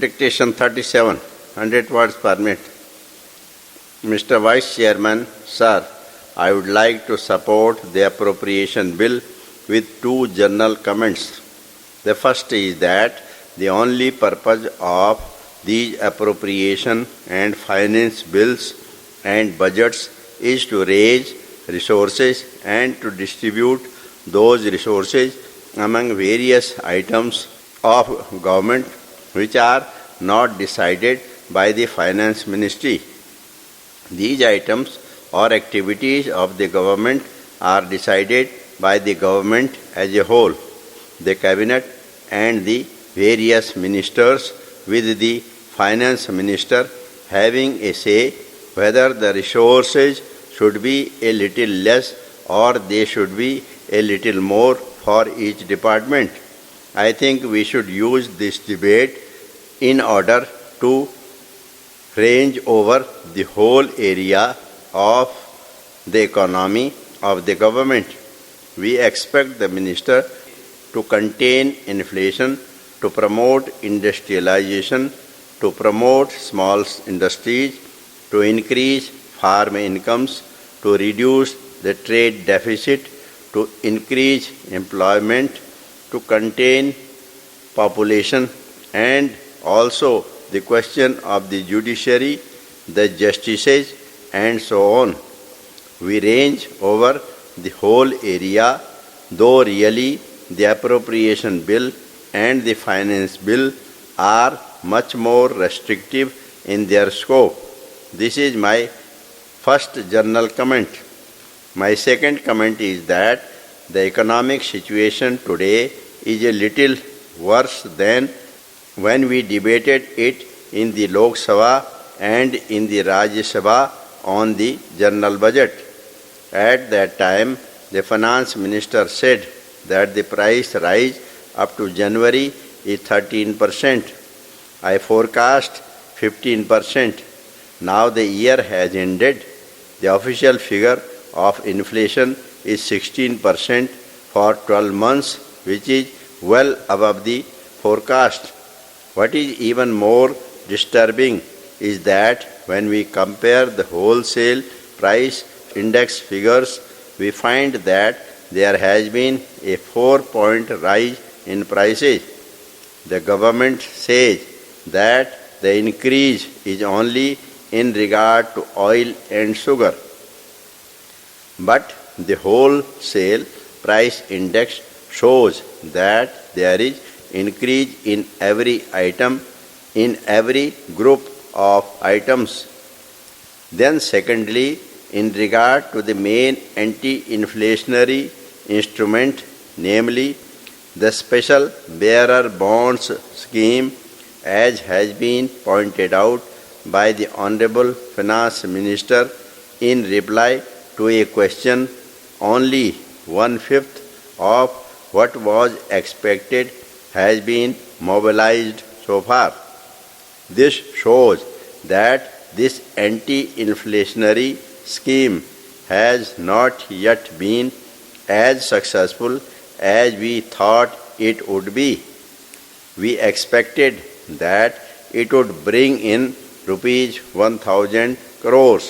Dictation 37, 100 words per minute. Mr. Vice Chairman, Sir, I would like to support the appropriation bill with two general comments. The first is that the only purpose of these appropriation and finance bills and budgets is to raise resources and to distribute those resources among various items of government which are not decided by the Finance Ministry. These items or activities of the government are decided by the government as a whole, the cabinet and the various ministers, with the finance minister having a say whether the resources should be a little less or they should be a little more for each department. I think we should use this debate in order to range over the whole area of the economy of the government. We expect the minister to contain inflation, to promote industrialization, to promote small industries, to increase farm incomes, to reduce the trade deficit, to increase employment, to contain population, and also the question of the judiciary, the justices, and so on. We range over the whole area, though really the appropriation bill and the finance bill are much more restrictive in their scope. This is my first general comment. My second comment is that the economic situation today is a little worse than when we debated it in the Lok Sabha and in the Rajya Sabha on the general budget. At that time, the finance minister said that the price rise up to January is 13%. I forecast 15%. Now the year has ended. The official figure of inflation is 16% for 12 months, which is well above the forecast. What is even more disturbing is that when we compare the wholesale price index figures, we find that there has been a 4-point rise in prices. The government says that the increase is only in regard to oil and sugar. But the wholesale price index shows that there is increase in every item, in every group of items. Then secondly, in regard to the main anti-inflationary instrument, namely the special bearer bonds scheme, as has been pointed out by the Honorable Finance Minister in reply to a question, only 1/5 of what was expected has been mobilized so far. This shows that this anti-inflationary scheme has not yet been as successful as we thought it would be. We expected that it would bring in rupees 1,000 crores.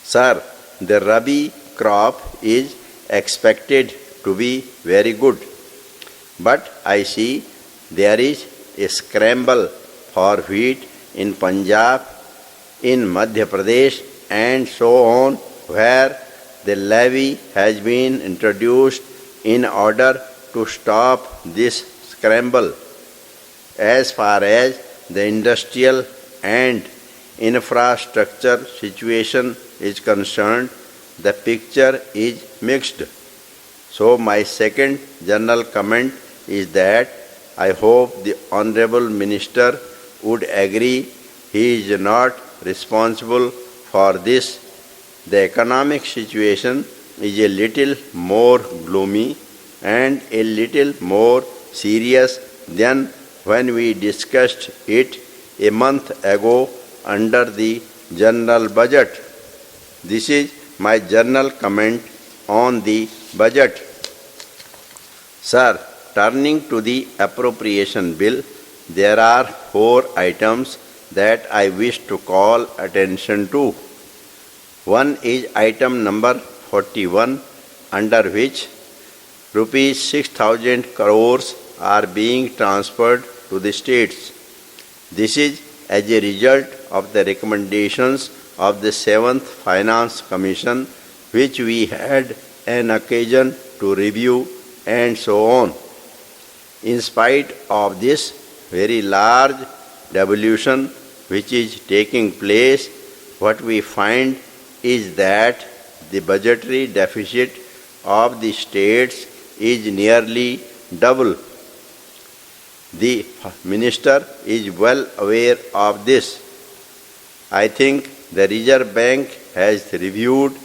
Sir, the Rabi crop is expected to be very good. But I see there is a scramble for wheat in Punjab, in Madhya Pradesh, and so on, where the levy has been introduced in order to stop this scramble. As far as the industrial and infrastructure situation is concerned, the picture is mixed. So my second general comment is that I hope the Honorable Minister would agree he is not responsible for this. The economic situation is a little more gloomy and a little more serious than when we discussed it a month ago under the general budget. This is my general comment on the budget. Sir, turning to the appropriation bill, there are four items that I wish to call attention to. One is item number 41, under which rupees 6,000 crores are being transferred to the states. This is as a result of the recommendations of the 7th Finance Commission, which we had an occasion to review and so on. In spite of this very large devolution which is taking place, what we find is that the budgetary deficit of the states is nearly double. The minister is well aware of this. I think the Reserve Bank has reviewed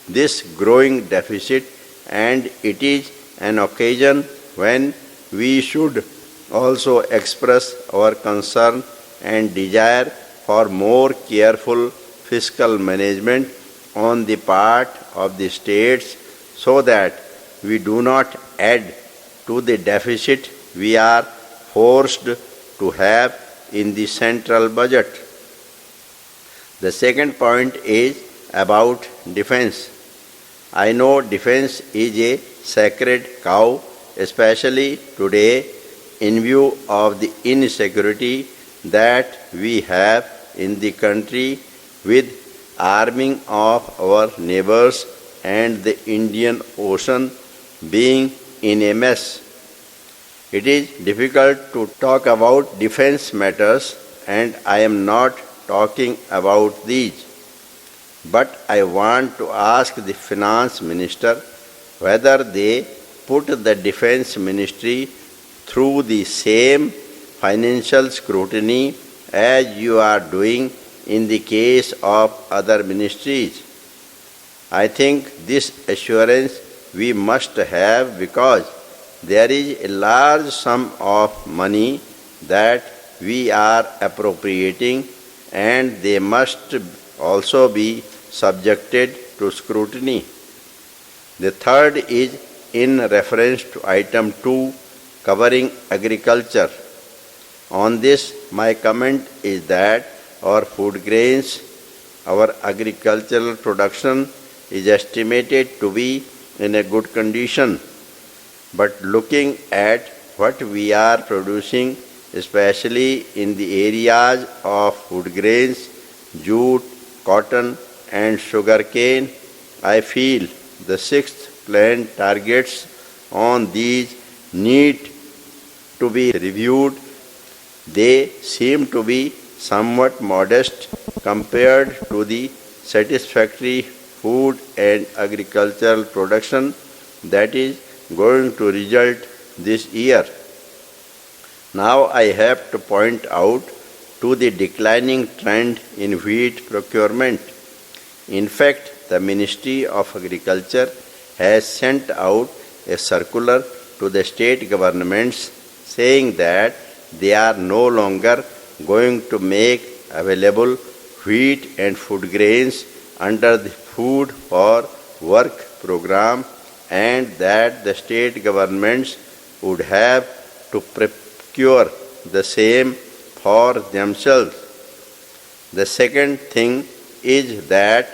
this growing deficit, and it is an occasion when we should also express our concern and desire for more careful fiscal management on the part of the states, so that we do not add to the deficit we are forced to have in the central budget. The second point is about defense. I know defense is a sacred cow, especially today in view of the insecurity that we have in the country with arming of our neighbors and the Indian Ocean being in a mess. It is difficult to talk about defense matters, and I am not talking about these. But I want to ask the finance minister whether they put the defense ministry through the same financial scrutiny as you are doing in the case of other ministries. I think this assurance we must have, because there is a large sum of money that we are appropriating, and they must also be subjected to scrutiny. The third is in reference to item 2, covering agriculture. On this, my comment is that our food grains, our agricultural production is estimated to be in a good condition. But looking at what we are producing, especially in the areas of food grains, jute, cotton, and sugarcane, I feel the sixth plan targets on these need to be reviewed. They seem to be somewhat modest compared to the satisfactory food and agricultural production that is going to result this year. Now I have to point out to the declining trend in wheat procurement. In fact, the Ministry of Agriculture has sent out a circular to the state governments saying that they are no longer going to make available wheat and food grains under the Food for Work program, and that the state governments would have to procure the same for themselves. The second thing is that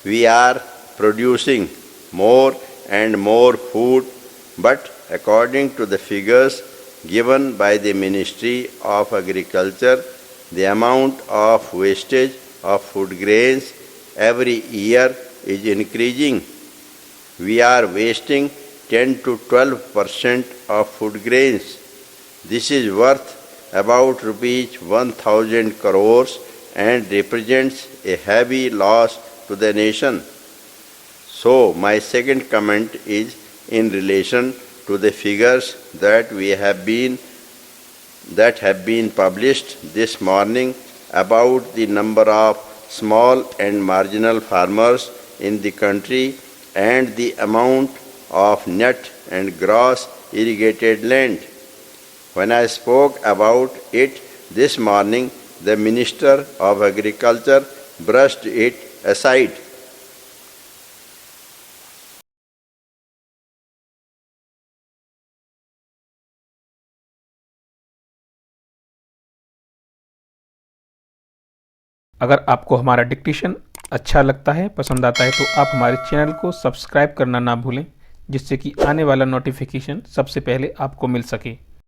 we are producing more and more food, but according to the figures given by the Ministry of Agriculture, the amount of wastage of food grains every year is increasing. We are wasting 10 to 12% of food grains. This is worth about rupees 1,000 crores and represents a heavy loss to the nation. So my second comment is in relation to the figures that have been published this morning about the number of small and marginal farmers in the country and the amount of net and gross irrigated land. When I spoke about it this morning, the Minister of Agriculture brushed it aside. अगर आपको हमारा dictation अच्छा लगता है, पसंद आता है, तो आप हमारे चैनल को सब्सक्राइब करना ना भूलें, जिससे कि आने वाला नोटिफिकेशन सबसे पहले आपको मिल सके।